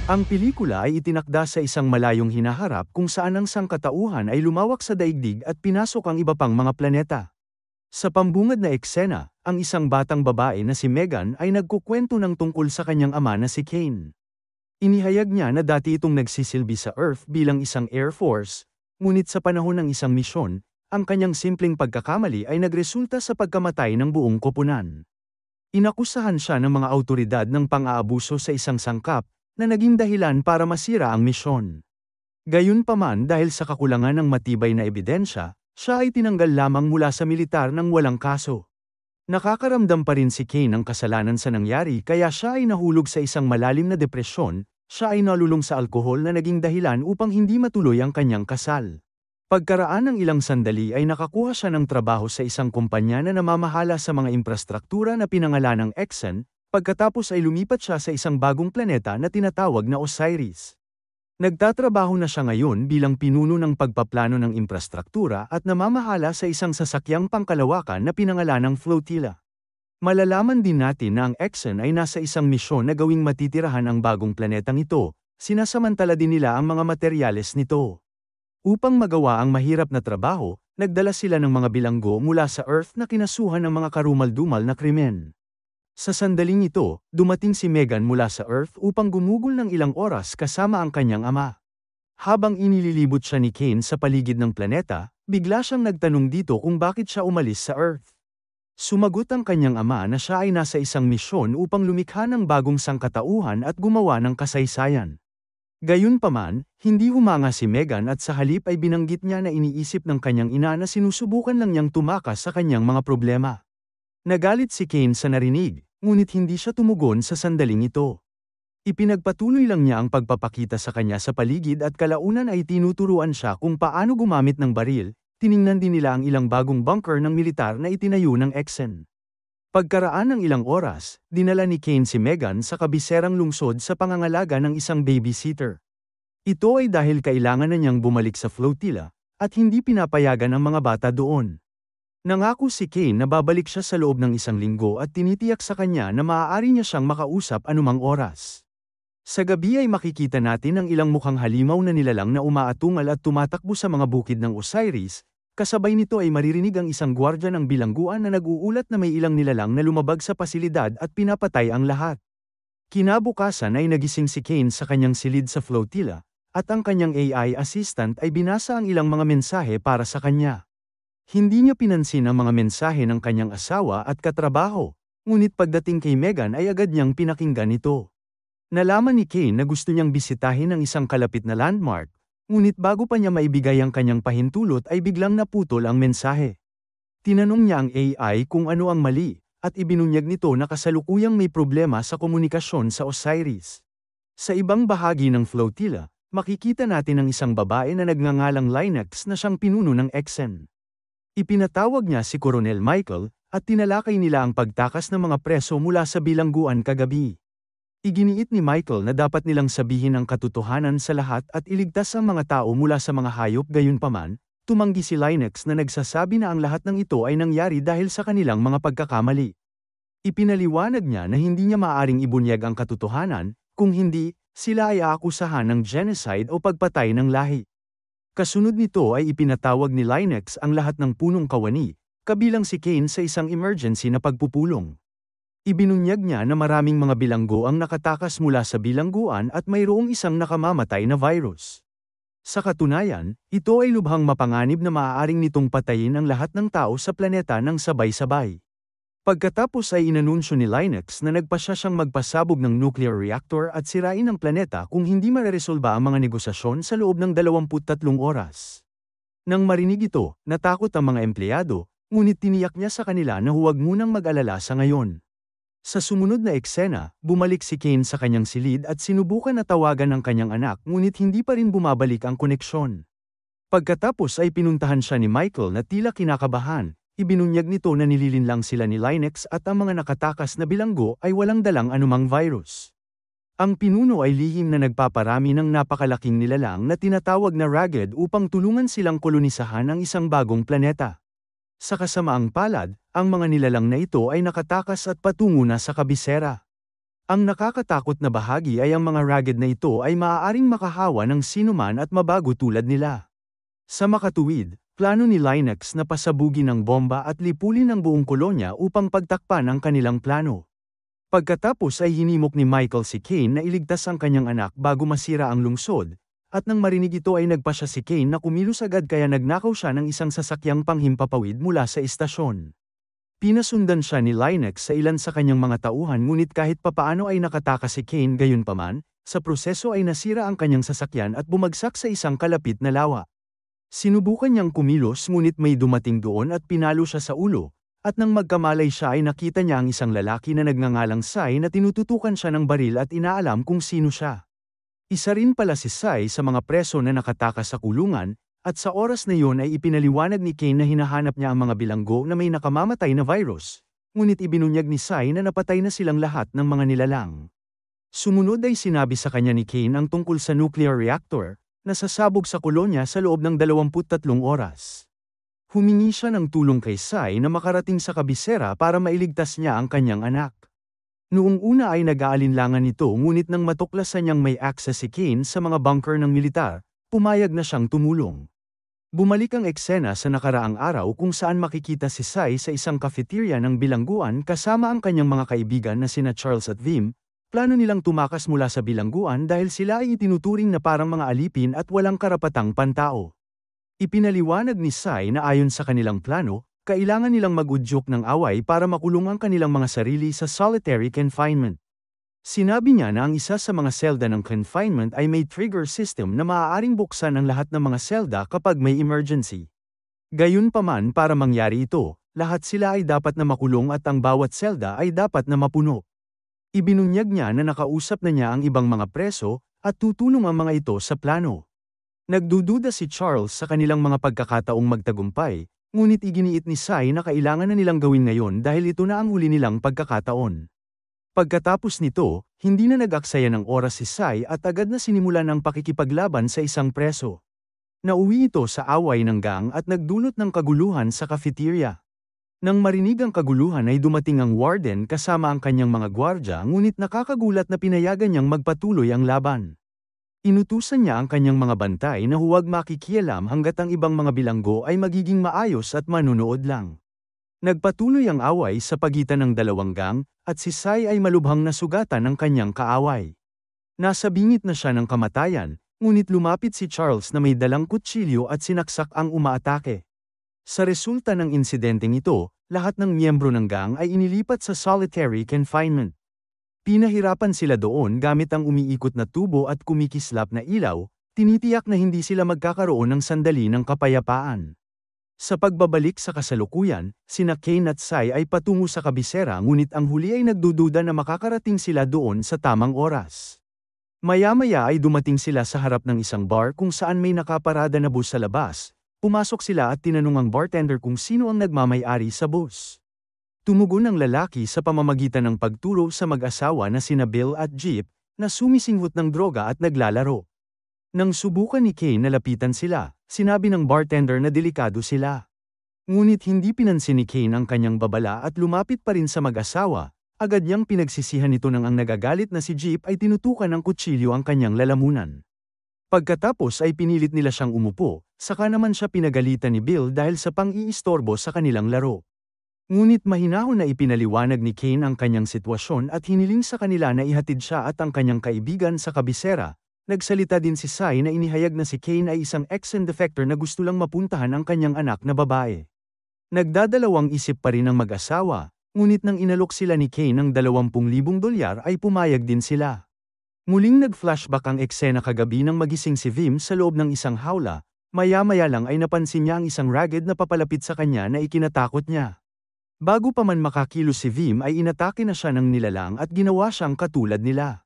Ang pelikula ay itinakda sa isang malayong hinaharap kung saan ang sangkatauhan ay lumawak sa daigdig at pinasok ang iba pang mga planeta. Sa pambungad na eksena, ang isang batang babae na si Megan ay nagkukwento ng tungkol sa kanyang ama na si Kane. Inihayag niya na dati itong nagsisilbi sa Earth bilang isang Air Force, ngunit sa panahon ng isang misyon, ang kanyang simpleng pagkakamali ay nagresulta sa pagkamatay ng buong koponan. Inakusahan siya ng mga awtoridad ng pang-aabuso sa isang sangkap, na naging dahilan para masira ang misyon. Gayunpaman dahil sa kakulangan ng matibay na ebidensya, siya ay tinanggal lamang mula sa militar ng walang kaso. Nakakaramdam pa rin si Kane ng kasalanan sa nangyari kaya siya ay nahulog sa isang malalim na depresyon, siya ay nalulung sa alkohol na naging dahilan upang hindi matuloy ang kanyang kasal. Pagkaraan ng ilang sandali ay nakakuha siya ng trabaho sa isang kumpanya na namamahala sa mga infrastruktura na pinangalanang Exxon. Pagkatapos ay lumipat siya sa isang bagong planeta na tinatawag na Osiris. Nagtatrabaho na siya ngayon bilang pinuno ng pagpaplano ng infrastruktura at namamahala sa isang sasakyang pangkalawakan na pinangalanang Flotilla. Malalaman din natin na ang Exxon ay nasa isang misyon na gawing matitirahan ang bagong planetang ito, sinasamantala din nila ang mga materyales nito. Upang magawa ang mahirap na trabaho, nagdala sila ng mga bilanggo mula sa Earth na kinasuhan ng mga karumal-dumal na krimen. Sa sandaling ito, dumating si Megan mula sa Earth upang gumugol ng ilang oras kasama ang kanyang ama. Habang inililibot siya ni Kane sa paligid ng planeta, bigla siyang nagtanong dito kung bakit siya umalis sa Earth. Sumagot ang kanyang ama na siya ay nasa isang misyon upang lumikha ng bagong sangkatauhan at gumawa ng kasaysayan. Gayunpaman, hindi humanga si Megan at sa halip ay binanggit niya na iniisip ng kanyang ina na sinusubukan lang niyang tumakas sa kanyang mga problema. Nagalit si Kane sa narinig, ngunit hindi siya tumugon sa sandaling ito. Ipinagpatuloy lang niya ang pagpapakita sa kanya sa paligid at kalaunan ay tinuturuan siya kung paano gumamit ng baril, tiningnan din nila ang ilang bagong bunker ng militar na itinayo ng Exxon. Pagkaraan ng ilang oras, dinala ni Kane si Megan sa kabiserang lungsod sa pangangalaga ng isang babysitter. Ito ay dahil kailangan na niyang bumalik sa Flotilla, at hindi pinapayagan ang mga bata doon. Nangako si Kane na babalik siya sa loob ng isang linggo at tinitiyak sa kanya na maaari niya siyang makausap anumang oras. Sa gabi ay makikita natin ang ilang mukhang halimaw na nilalang na umaatungal at tumatakbo sa mga bukid ng Osiris, kasabay nito ay maririnig ang isang gwardya ng bilangguan na nag-uulat na may ilang nilalang na lumabag sa pasilidad at pinapatay ang lahat. Kinabukasan ay nagising si Kane sa kanyang silid sa Flotilla, at ang kanyang AI assistant ay binasa ang ilang mga mensahe para sa kanya. Hindi niya pinansin ang mga mensahe ng kanyang asawa at katrabaho, ngunit pagdating kay Megan ay agad niyang pinakinggan ito. Nalaman ni Kane na gusto niyang bisitahin ang isang kalapit na landmark, ngunit bago pa niya maibigay ang kanyang pahintulot ay biglang naputol ang mensahe. Tinanong niya ang AI kung ano ang mali, at ibinunyag nito na kasalukuyang may problema sa komunikasyon sa Osiris. Sa ibang bahagi ng Flotilla, makikita natin ang isang babae na nagngangalang Linux na siyang pinuno ng Exxon. Ipinatawag niya si Coronel Michael, at tinalakay nila ang pagtakas ng mga preso mula sa bilangguan kagabi. Iginiit ni Michael na dapat nilang sabihin ang katotohanan sa lahat at iligtas ang mga tao mula sa mga hayop. Gayunpaman, tumanggi si Linux na nagsasabi na ang lahat ng ito ay nangyari dahil sa kanilang mga pagkakamali. Ipinaliwanag niya na hindi niya maaaring ibunyag ang katotohanan, kung hindi, sila ay aakusahan ng genocide o pagpatay ng lahi. Kasunod nito ay ipinatawag ni Linux ang lahat ng punong kawani, kabilang si Kane sa isang emergency na pagpupulong. Ibinunyag niya na maraming mga bilanggo ang nakatakas mula sa bilangguan at mayroong isang nakamamatay na virus. Sa katunayan, ito ay lubhang mapanganib na maaaring nitong patayin ang lahat ng tao sa planeta ng sabay-sabay. Pagkatapos ay inanunsyo ni Linux na nagpasya siyang magpasabog ng nuclear reactor at sirain ang planeta kung hindi mareresolba ang mga negosasyon sa loob ng 23 oras. Nang marinig ito, natakot ang mga empleyado, ngunit tiniyak niya sa kanila na huwag munang mag-alala sa ngayon. Sa sumunod na eksena, bumalik si Kane sa kanyang silid at sinubukan na tawagan ang kanyang anak ngunit hindi pa rin bumabalik ang koneksyon. Pagkatapos ay pinuntahan siya ni Michael na tila kinakabahan. Ibinunyag nito na nililinlang sila ni Linux at ang mga nakatakas na bilanggo ay walang dalang anumang virus. Ang pinuno ay lihim na nagpaparami ng napakalaking nilalang na tinatawag na Ragged upang tulungan silang kolonisahan ang isang bagong planeta. Sa kasamaang palad, ang mga nilalang na ito ay nakatakas at patungo na sa kabisera. Ang nakakatakot na bahagi ay ang mga ragged na ito ay maaaring makahawa ng sinuman at mabago tulad nila. Sa makatuwid, plano ni Linux na pasabugin ng bomba at lipulin ang buong kolonya upang pagtakpan ang kanilang plano. Pagkatapos ay hinimok ni Michael si Kane na iligtas ang kanyang anak bago masira ang lungsod, at nang marinig ito ay nagpasya si Kane na kumilos agad kaya nagnakaw siya ng isang sasakyang panghimpapawid mula sa istasyon. Pinasundan siya ni Linux sa ilan sa kanyang mga tauhan ngunit kahit papaano ay nakatakas si Kane gayunpaman, sa proseso ay nasira ang kanyang sasakyan at bumagsak sa isang kalapit na lawa. Sinubukan niyang kumilos ngunit may dumating doon at pinalo siya sa ulo, at nang magkamalay siya ay nakita niya ang isang lalaki na nagngangalang Sai na tinututukan siya ng baril at inaalam kung sino siya. Isa rin pala si Sai sa mga preso na nakatakas sa kulungan, at sa oras na iyon ay ipinaliwanag ni Kane na hinahanap niya ang mga bilanggo na may nakamamatay na virus, ngunit ibinunyag ni Sai na napatay na silang lahat ng mga nilalang. Sumunod ay sinabi sa kanya ni Kane ang tungkol sa nuclear reactor, na sasabog sa kolonya sa loob ng 23 oras. Humingi siya ng tulong kay Sai na makarating sa kabisera para mailigtas niya ang kanyang anak. Noong una ay nag-aalinlangan nito ngunit nang matuklasan niyang may access si Kane sa mga bunker ng militar, pumayag na siyang tumulong. Bumalik ang eksena sa nakaraang araw kung saan makikita si Sai sa isang cafeteria ng bilangguan kasama ang kanyang mga kaibigan na sina Charles at Vim. Plano nilang tumakas mula sa bilangguan dahil sila ay itinuturing na parang mga alipin at walang karapatang pantao. Ipinaliwanag ni Sai na ayon sa kanilang plano, kailangan nilang mag-udyok ng away para makulong ang kanilang mga sarili sa solitary confinement. Sinabi niya na ang isa sa mga selda ng confinement ay may trigger system na maaaring buksan ang lahat ng mga selda kapag may emergency. Gayunpaman para mangyari ito, lahat sila ay dapat na makulong at ang bawat selda ay dapat na mapuno. Ibinunyag niya na nakausap na niya ang ibang mga preso, at tutulong ang mga ito sa plano. Nagdududa si Charles sa kanilang mga pagkakataong magtagumpay, ngunit iginiit ni Sai na kailangan na nilang gawin ngayon dahil ito na ang huli nilang pagkakataon. Pagkatapos nito, hindi na nag-aksaya ng oras si Sai at agad na sinimulan ang pakikipaglaban sa isang preso. Nauwi ito sa away ng gang at nagdulot ng kaguluhan sa cafeteria. Nang marinig ang kaguluhan ay dumating ang warden kasama ang kanyang mga gwardya ngunit nakakagulat na pinayagan niyang magpatuloy ang laban. Inutusan niya ang kanyang mga bantay na huwag makikialam hanggat ang ibang mga bilanggo ay magiging maayos at manunood lang. Nagpatuloy ang away sa pagitan ng dalawang gang, at si Sai ay malubhang nasugatan ng kanyang kaaway. Nasa bingit na siya ng kamatayan, ngunit lumapit si Charles na may dalang kutsilyo at sinaksak ang umaatake. Sa resulta ng insidenteng ito, lahat ng miyembro ng gang ay inilipat sa solitary confinement. Pinahirapan sila doon gamit ang umiikot na tubo at kumikislap na ilaw, tinitiyak na hindi sila magkakaroon ng sandali ng kapayapaan. Sa pagbabalik sa kasalukuyan, sina Kane at Sai ay patungo sa kabisera ngunit ang huli ay nagdududa na makakarating sila doon sa tamang oras. Maya-maya ay dumating sila sa harap ng isang bar kung saan may nakaparada na bus sa labas. Pumasok sila at tinanong ang bartender kung sino ang nagmamay-ari sa bus. Tumugon ang lalaki sa pamamagitan ng pagturo sa mag-asawa na sina Bill at Jeep, na sumisinghot ng droga at naglalaro. Nang subukan ni Kane na lapitan sila, sinabi ng bartender na delikado sila. Ngunit hindi pinansin ni Kane ang kanyang babala at lumapit pa rin sa mag-asawa, agad niyang pinagsisihan nito nang ang nagagalit na si Jeep ay tinutukan ng kutsilyo ang kanyang lalamunan. Pagkatapos ay pinilit nila siyang umupo, saka naman siya pinagalitan ni Bill dahil sa pang-iistorbo sa kanilang laro. Ngunit mahinahon na ipinaliwanag ni Kane ang kanyang sitwasyon at hiniling sa kanila na ihatid siya at ang kanyang kaibigan sa kabisera. Nagsalita din si Sai na inihayag na si Kane ay isang ex-con defector na gusto lang mapuntahan ang kanyang anak na babae. Nagdadalawang isip pa rin ang mag-asawa, ngunit nang inalok sila ni Kane ng $20,000 ay pumayag din sila. Muling nag-flashback ang eksena kagabi nang magising si Vim sa loob ng isang hawla, maya-maya lang ay napansin niya ang isang ragged na papalapit sa kanya na ikinatakot niya. Bago pa man makakilos si Vim ay inatake na siya ng nilalang at ginawa siyang katulad nila.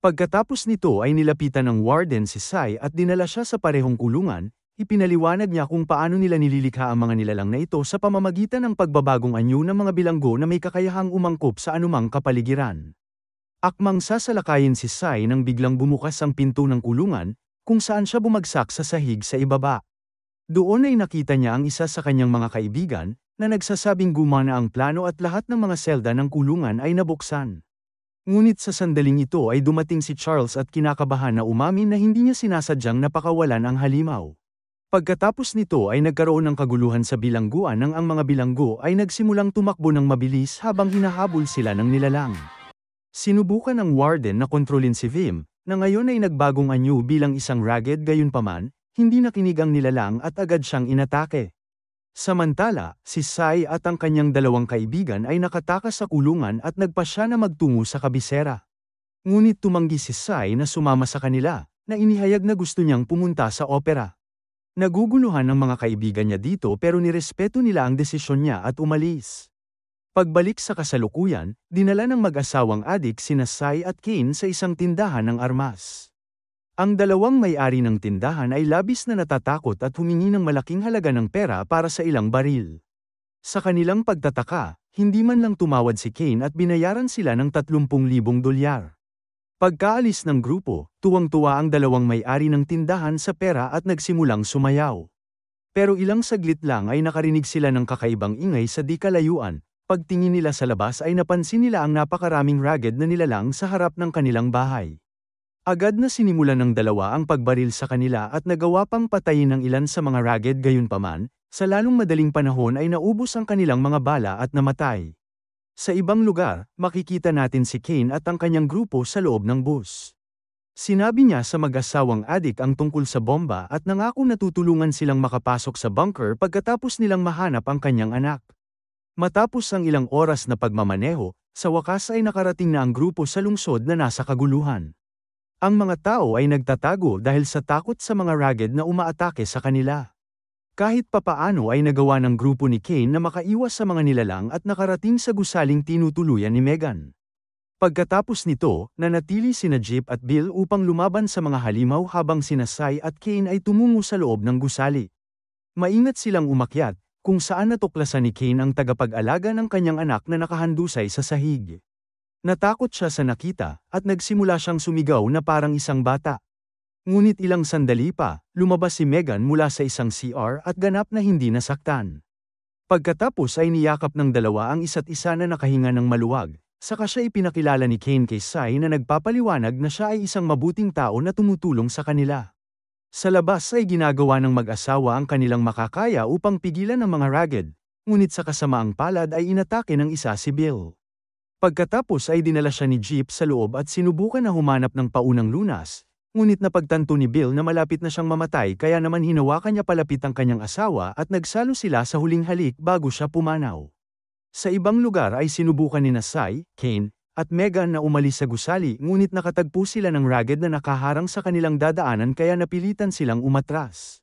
Pagkatapos nito ay nilapitan ng warden si Sai at dinala siya sa parehong kulungan, ipinaliwanag niya kung paano nila nililikha ang mga nilalang na ito sa pamamagitan ng pagbabagong anyo ng mga bilanggo na may kakayahang umangkop sa anumang kapaligiran. Akmang sasalakayin si Sai nang biglang bumukas ang pinto ng kulungan, kung saan siya bumagsak sa sahig sa ibaba. Doon ay nakita niya ang isa sa kanyang mga kaibigan, na nagsasabing gumana ang plano at lahat ng mga selda ng kulungan ay nabuksan. Ngunit sa sandaling ito ay dumating si Charles at kinakabahan na umamin na hindi niya sinasadyang napakawalan ang halimaw. Pagkatapos nito ay nagkaroon ng kaguluhan sa bilangguan nang ang mga bilanggo ay nagsimulang tumakbo ng mabilis habang hinahabol sila ng nilalang. Sinubukan ng warden na kontrolin si Vim, na ngayon ay nagbagong anyo bilang isang ragged gayunpaman, hindi nakinig ang nilalang at agad siyang inatake. Samantala, si Sai at ang kanyang dalawang kaibigan ay nakatakas sa kulungan at nagpasya na magtungo sa kabisera. Ngunit tumanggi si Sai na sumama sa kanila, na inihayag na gusto niyang pumunta sa opera. Naguguluhan ang mga kaibigan niya dito pero nirespeto nila ang desisyon niya at umalis. Pagbalik sa kasalukuyan, dinala ng mag-asawang adik sina Sai at Kane sa isang tindahan ng armas. Ang dalawang may-ari ng tindahan ay labis na natatakot at humingi ng malaking halaga ng pera para sa ilang baril. Sa kanilang pagtataka, hindi man lang tumawad si Kane at binayaran sila ng 30,000 dolyar. Pagkaalis ng grupo, tuwang-tuwa ang dalawang may-ari ng tindahan sa pera at nagsimulang sumayaw. Pero ilang saglit lang ay nakarinig sila ng kakaibang ingay sa di kalayuan. Pagtingin nila sa labas ay napansin nila ang napakaraming ragged na nilalang sa harap ng kanilang bahay. Agad na sinimulan ng dalawa ang pagbaril sa kanila at nagawa pang patayin ng ilan sa mga ragged gayunpaman, sa lalong madaling panahon ay naubos ang kanilang mga bala at namatay. Sa ibang lugar, makikita natin si Kane at ang kanyang grupo sa loob ng bus. Sinabi niya sa mag-asawang adik ang tungkol sa bomba at nangako na tutulungan silang makapasok sa bunker pagkatapos nilang mahanap ang kanyang anak. Matapos ang ilang oras na pagmamaneho, sa wakas ay nakarating na ang grupo sa lungsod na nasa kaguluhan. Ang mga tao ay nagtatago dahil sa takot sa mga ragged na umaatake sa kanila. Kahit papaano ay nagawa ng grupo ni Kane na makaiwas sa mga nilalang at nakarating sa gusaling tinutuluyan ni Megan. Pagkatapos nito, nanatili sina Jeep at Bill upang lumaban sa mga halimaw habang sina Sai at Kane ay tumungo sa loob ng gusali. Maingat silang umakyat, kung saan natuklasan ni Kane ang tagapag-alaga ng kanyang anak na nakahandusay sa sahig. Natakot siya sa nakita, at nagsimula siyang sumigaw na parang isang bata. Ngunit ilang sandali pa, lumabas si Megan mula sa isang CR at ganap na hindi nasaktan. Pagkatapos ay niyakap ng dalawa ang isa't isa na nakahinga ng maluwag, saka siya ipinakilala ni Kane kay Sai na nagpapaliwanag na siya ay isang mabuting tao na tumutulong sa kanila. Sa labas ay ginagawa ng mag-asawa ang kanilang makakaya upang pigilan ang mga ragged, ngunit sa kasamaang palad ay inatake ng isa si Bill. Pagkatapos ay dinala siya ni Jeep sa loob at sinubukan na humanap ng paunang lunas, ngunit napagtanto ni Bill na malapit na siyang mamatay kaya naman hinawakan niya palapit ang kanyang asawa at nagsalo sila sa huling halik bago siya pumanaw. Sa ibang lugar ay sinubukan ni Sai, Kane, at Megan na umalis sa gusali ngunit nakatagpo sila ng ragged na nakaharang sa kanilang dadaanan kaya napilitan silang umatras.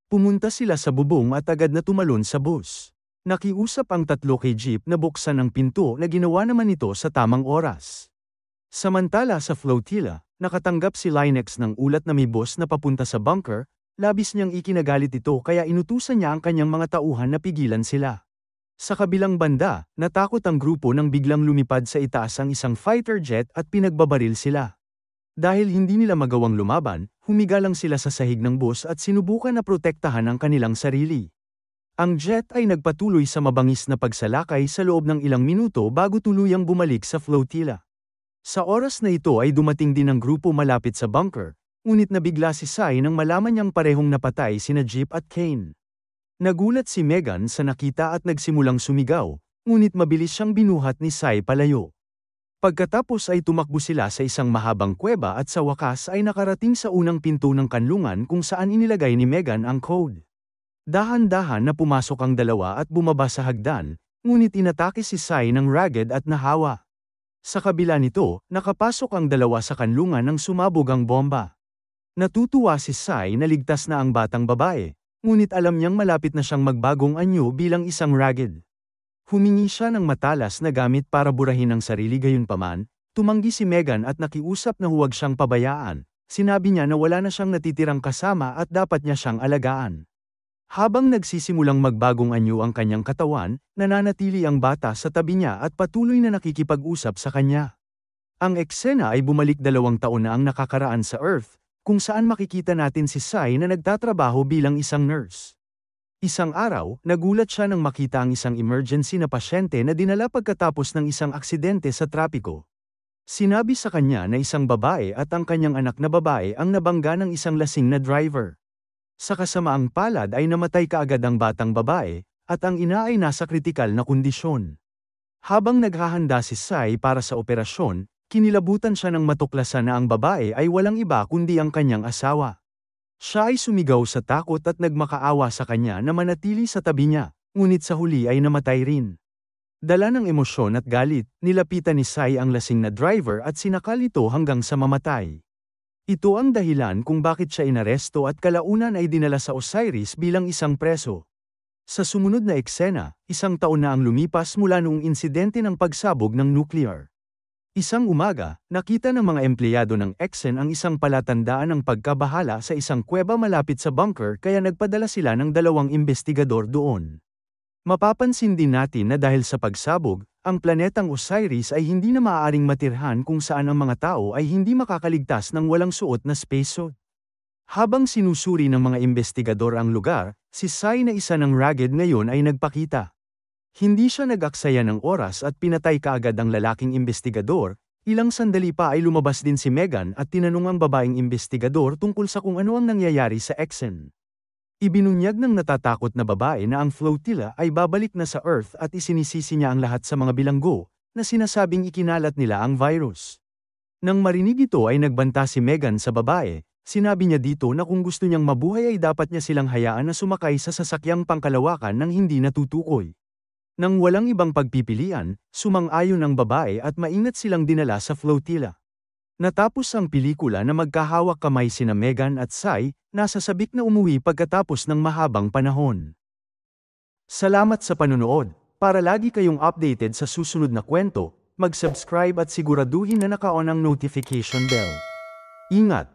Pumunta sila sa bubong at agad na tumalon sa bus. Nakiusap ang tatlo kay Jeep na buksan ang pinto na ginawa naman ito sa tamang oras. Samantala sa flotilla, nakatanggap si Linux ng ulat na may bus na papunta sa bunker, labis niyang ikinagalit ito kaya inutusan niya ang kanyang mga tauhan na pigilan sila. Sa kabilang banda, natakot ang grupo nang biglang lumipad sa itaas ang isang fighter jet at pinagbabaril sila. Dahil hindi nila magawang lumaban, humiga lang sila sa sahig ng bus at sinubukan na protektahan ang kanilang sarili. Ang jet ay nagpatuloy sa mabangis na pagsalakay sa loob ng ilang minuto bago tuluyang bumalik sa flotilla. Sa oras na ito ay dumating din ang grupo malapit sa bunker, ngunit nabigla si Sai nang malaman niyang parehong napatay sina Jeep at Kane. Nagulat si Megan sa nakita at nagsimulang sumigaw, ngunit mabilis siyang binuhat ni Sai palayo. Pagkatapos ay tumakbo sila sa isang mahabang kuweba at sa wakas ay nakarating sa unang pinto ng kanlungan kung saan inilagay ni Megan ang code. Dahan-dahan na pumasok ang dalawa at bumaba sa hagdan, ngunit inatake si Sai ng ragged at nahawa. Sa kabila nito, nakapasok ang dalawa sa kanlungan nang sumabog ang bomba. Natutuwa si Sai na ligtas na ang batang babae, ngunit alam niyang malapit na siyang magbagong anyo bilang isang ragged. Humingi siya ng matalas na gamit para burahin ang sarili gayunpaman, tumanggi si Megan at nakiusap na huwag siyang pabayaan. Sinabi niya na wala na siyang natitirang kasama at dapat niya siyang alagaan. Habang nagsisimulang magbagong anyo ang kanyang katawan, nananatili ang bata sa tabi niya at patuloy na nakikipag-usap sa kanya. Ang eksena ay bumalik 2 taon na ang nakakaraan sa Earth, kung saan makikita natin si Sai na nagtatrabaho bilang isang nurse. Isang araw, nagulat siya nang makita ang isang emergency na pasyente na dinala pagkatapos ng isang aksidente sa trapiko. Sinabi sa kanya na isang babae at ang kanyang anak na babae ang nabangga ng isang lasing na driver. Sa kasamaang palad ay namatay kaagad ang batang babae, at ang ina ay nasa kritikal na kondisyon. Habang naghahanda si Sai para sa operasyon, kinilabutan siya ng matuklasan na ang babae ay walang iba kundi ang kanyang asawa. Siya ay sumigaw sa takot at nagmakaawa sa kanya na manatili sa tabi niya, ngunit sa huli ay namatay rin. Dala ng emosyon at galit, nilapitan ni Sai ang lasing na driver at sinakal ito hanggang sa mamatay. Ito ang dahilan kung bakit siya inaresto at kalaunan ay dinala sa Osiris bilang isang preso. Sa sumunod na eksena, isang taon na ang lumipas mula noong insidente ng pagsabog ng nuclear. Isang umaga, nakita ng mga empleyado ng Exxon ang isang palatandaan ng pagkabahala sa isang kuweba malapit sa bunker kaya nagpadala sila ng 2 investigador doon. Mapapansin din natin na dahil sa pagsabog, ang planetang Osiris ay hindi na maaaring matirhan kung saan ang mga tao ay hindi makakaligtas ng walang suot na spacesuit. Habang sinusuri ng mga investigador ang lugar, si Sai na isa ng Ragged ngayon ay nagpakita. Hindi siya nag-aksaya ng oras at pinatay kaagad ang lalaking investigador. Ilang sandali pa ay lumabas din si Megan at tinanong ang babaeng investigador tungkol sa kung ano ang nangyayari sa Exxon. Ibinunyag ng natatakot na babae na ang flotilla ay babalik na sa Earth at isinisisi niya ang lahat sa mga bilanggo na sinasabing ikinalat nila ang virus. Nang marinig ito ay nagbanta si Megan sa babae. Sinabi niya dito na kung gusto niyang mabuhay ay dapat niya silang hayaan na sumakay sa sasakyang pangkalawakan nang hindi natutukoy. Nang walang ibang pagpipilian, sumang-ayon ang babae at maingat silang dinala sa flotilla. Natapos ang pelikula na magkahawak kamay sina Megan at Sai, nasa sabik na umuwi pagkatapos ng mahabang panahon. Salamat sa panunood. Para lagi kayong updated sa susunod na kwento, mag-subscribe at siguraduhin na naka-on ang notification bell. Ingat!